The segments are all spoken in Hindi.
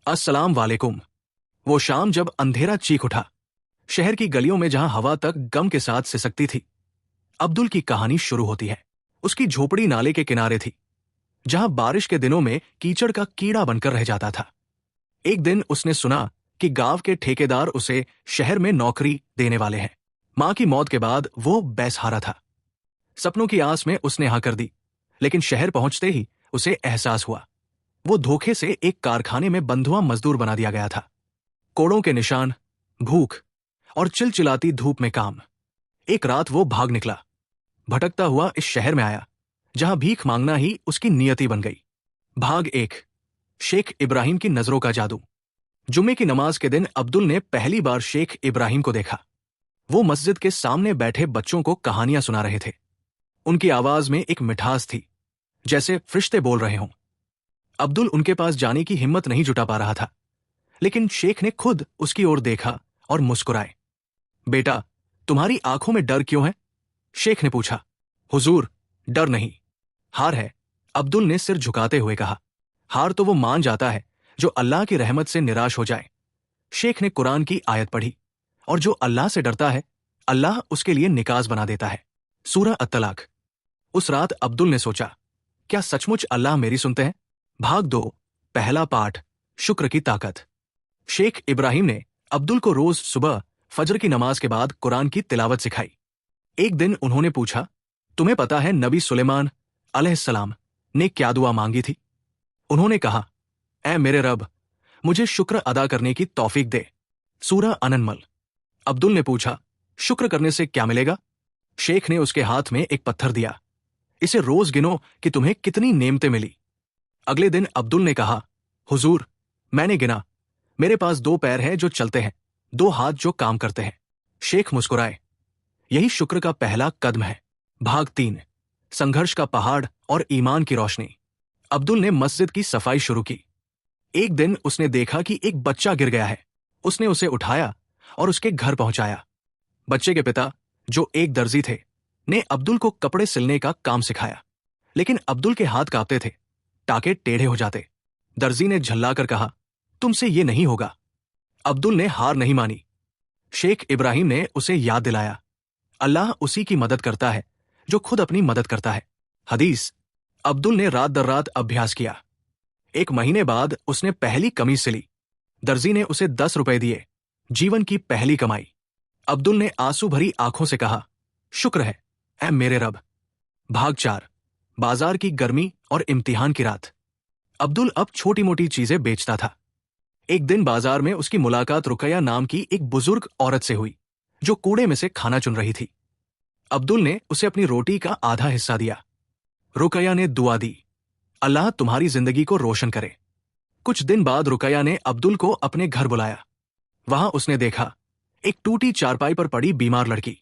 अस्सलाम वालेकुम। वो शाम जब अंधेरा चीख उठा, शहर की गलियों में जहां हवा तक गम के साथ सिसकती थी, अब्दुल की कहानी शुरू होती है। उसकी झोपड़ी नाले के किनारे थी, जहां बारिश के दिनों में कीचड़ का कीड़ा बनकर रह जाता था। एक दिन उसने सुना कि गांव के ठेकेदार उसे शहर में नौकरी देने वाले हैं। मां की मौत के बाद वो बेसहारा था। सपनों की आस में उसने हाँ कर दी, लेकिन शहर पहुंचते ही उसे एहसास हुआ वो धोखे से एक कारखाने में बंधुआ मजदूर बना दिया गया था। कोड़ों के निशान, भूख और चिलचिलाती धूप में काम। एक रात वो भाग निकला, भटकता हुआ इस शहर में आया जहां भीख मांगना ही उसकी नियति बन गई। भाग एक, शेख इब्राहिम की नजरों का जादू। जुम्मे की नमाज के दिन अब्दुल ने पहली बार शेख इब्राहिम को देखा। वो मस्जिद के सामने बैठे बच्चों को कहानियां सुना रहे थे। उनकी आवाज में एक मिठास थी, जैसे फरिश्ते बोल रहे हों। अब्दुल उनके पास जाने की हिम्मत नहीं जुटा पा रहा था, लेकिन शेख ने खुद उसकी ओर देखा और मुस्कुराए। बेटा, तुम्हारी आंखों में डर क्यों है? शेख ने पूछा। हुजूर, डर नहीं, हार है, अब्दुल ने सिर झुकाते हुए कहा। हार तो वो मान जाता है जो अल्लाह की रहमत से निराश हो जाए। शेख ने कुरान की आयत पढ़ी, और जो अल्लाह से डरता है, अल्लाह उसके लिए निकाज बना देता है। सूरह अत-तलाक। उस रात अब्दुल ने सोचा, क्या सचमुच अल्लाह मेरी सुनते हैं? भाग दो, पहला पाठ, शुक्र की ताकत। शेख इब्राहिम ने अब्दुल को रोज सुबह फजर की नमाज के बाद कुरान की तिलावत सिखाई। एक दिन उन्होंने पूछा, तुम्हें पता है नबी सुलेमान अलैहिस्सलाम ने क्या दुआ मांगी थी? उन्होंने कहा, ऐ मेरे रब, मुझे शुक्र अदा करने की तौफीक दे। सूरह अनमल। अब्दुल ने पूछा, शुक्र करने से क्या मिलेगा? शेख ने उसके हाथ में एक पत्थर दिया। इसे रोज गिनो कि तुम्हें कितनी नेमतें मिली। अगले दिन अब्दुल ने कहा, हुजूर, मैंने गिना, मेरे पास 2 पैर हैं जो चलते हैं, 2 हाथ जो काम करते हैं। शेख मुस्कुराए। यही शुक्र का पहला कदम है। भाग 3, संघर्ष का पहाड़ और ईमान की रोशनी। अब्दुल ने मस्जिद की सफाई शुरू की। एक दिन उसने देखा कि एक बच्चा गिर गया है। उसने उसे उठाया और उसके घर पहुंचाया। बच्चे के पिता, जो एक दर्जी थे, ने अब्दुल को कपड़े सिलने का काम सिखाया, लेकिन अब्दुल के हाथ कांपते थे, टाके टेढ़े हो जाते। दर्जी ने झल्लाकर कहा, तुमसे ये नहीं होगा। अब्दुल ने हार नहीं मानी। शेख इब्राहिम ने उसे याद दिलाया, अल्लाह उसी की मदद करता है जो खुद अपनी मदद करता है। हदीस। अब्दुल ने रात दर रात अभ्यास किया। 1 महीने बाद उसने पहली कमीज सिली। दर्जी ने उसे 10 रुपए दिए, जीवन की पहली कमाई। अब्दुल ने आंसू भरी आंखों से कहा, शुक्र है, ऐ मेरे रब। भाग 4, बाजार की गर्मी और इम्तिहान की रात। अब्दुल अब छोटी मोटी चीजें बेचता था। एक दिन बाजार में उसकी मुलाकात रुकैया नाम की एक बुजुर्ग औरत से हुई, जो कूड़े में से खाना चुन रही थी। अब्दुल ने उसे अपनी रोटी का आधा हिस्सा दिया। रुकैया ने दुआ दी, अल्लाह तुम्हारी जिंदगी को रोशन करे। कुछ दिन बाद रुकैया ने अब्दुल को अपने घर बुलाया। वहां उसने देखा एक टूटी चारपाई पर पड़ी बीमार लड़की।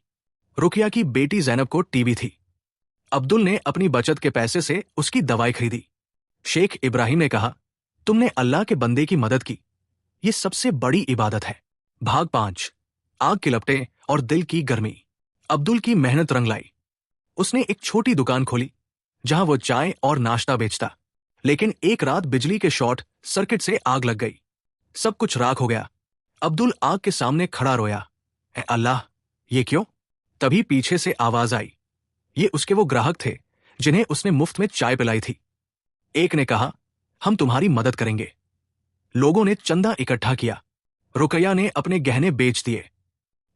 रुकैया की बेटी जैनब को टीबी थी। अब्दुल ने अपनी बचत के पैसे से उसकी दवाई खरीदी। शेख इब्राहिम ने कहा, तुमने अल्लाह के बंदे की मदद की, ये सबसे बड़ी इबादत है। भाग 5, आग की लपटें और दिल की गर्मी। अब्दुल की मेहनत रंग लाई। उसने एक छोटी दुकान खोली, जहां वो चाय और नाश्ता बेचता। लेकिन एक रात बिजली के शॉर्ट सर्किट से आग लग गई। सब कुछ राख हो गया। अब्दुल आग के सामने खड़ा रोया, ऐ अल्लाह, ये क्यों? तभी पीछे से आवाज आई। ये उसके वो ग्राहक थे जिन्हें उसने मुफ्त में चाय पिलाई थी। एक ने कहा, हम तुम्हारी मदद करेंगे। लोगों ने चंदा इकट्ठा किया। रुकैया ने अपने गहने बेच दिए।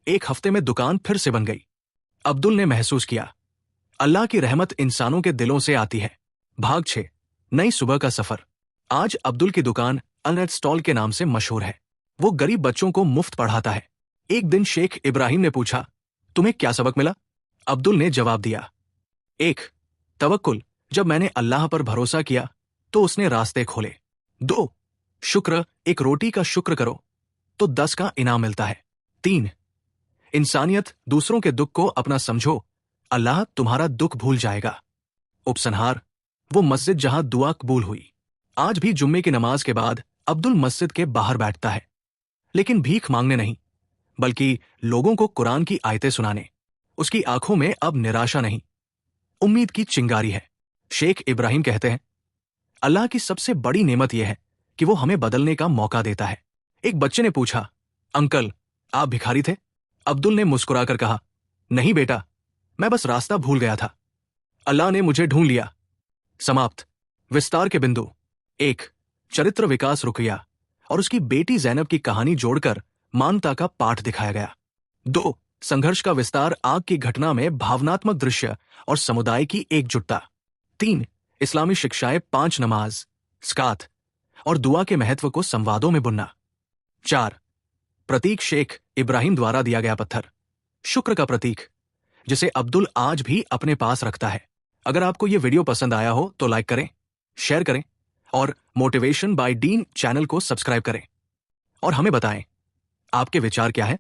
1 हफ्ते में दुकान फिर से बन गई। अब्दुल ने महसूस किया, अल्लाह की रहमत इंसानों के दिलों से आती है। भाग 6, नई सुबह का सफर। आज अब्दुल की दुकान अनरेट स्टॉल के नाम से मशहूर है। वो गरीब बच्चों को मुफ्त पढ़ाता है। एक दिन शेख इब्राहिम ने पूछा, तुम्हें क्या सबक मिला? अब्दुल ने जवाब दिया, 1, तवक्कुल, जब मैंने अल्लाह पर भरोसा किया तो उसने रास्ते खोले। 2, शुक्र, एक रोटी का शुक्र करो तो 10 का इनाम मिलता है। 3, इंसानियत, दूसरों के दुख को अपना समझो, अल्लाह तुम्हारा दुख भूल जाएगा। उपसंहार, वो मस्जिद जहां दुआ कबूल हुई। आज भी जुम्मे की नमाज के बाद अब्दुल मस्जिद के बाहर बैठता है, लेकिन भीख मांगने नहीं, बल्कि लोगों को कुरान की आयतें सुनाने। उसकी आंखों में अब निराशा नहीं, उम्मीद की चिंगारी है। शेख इब्राहिम कहते हैं, अल्लाह की सबसे बड़ी नेमत यह है कि वो हमें बदलने का मौका देता है। एक बच्चे ने पूछा, अंकल, आप भिखारी थे? अब्दुल ने मुस्कुराकर कहा, नहीं बेटा, मैं बस रास्ता भूल गया था। अल्लाह ने मुझे ढूंढ लिया। समाप्त। विस्तार के बिंदु। 1. चरित्र विकास रुकया और उसकी बेटी जैनब की कहानी जोड़कर मानवता का पाठ दिखाया गया। 2. संघर्ष का विस्तार, आग की घटना में भावनात्मक दृश्य और समुदाय की एकजुटता। 3. इस्लामी शिक्षाएं, 5 नमाज, ज़कात और दुआ के महत्व को संवादों में बुनना। 4. प्रतीक, शेख इब्राहिम द्वारा दिया गया पत्थर, शुक्र का प्रतीक, जिसे अब्दुल आज भी अपने पास रखता है। अगर आपको यह वीडियो पसंद आया हो तो लाइक करें, शेयर करें और मोटिवेशन बाय डीन चैनल को सब्सक्राइब करें और हमें बताएं आपके विचार क्या है।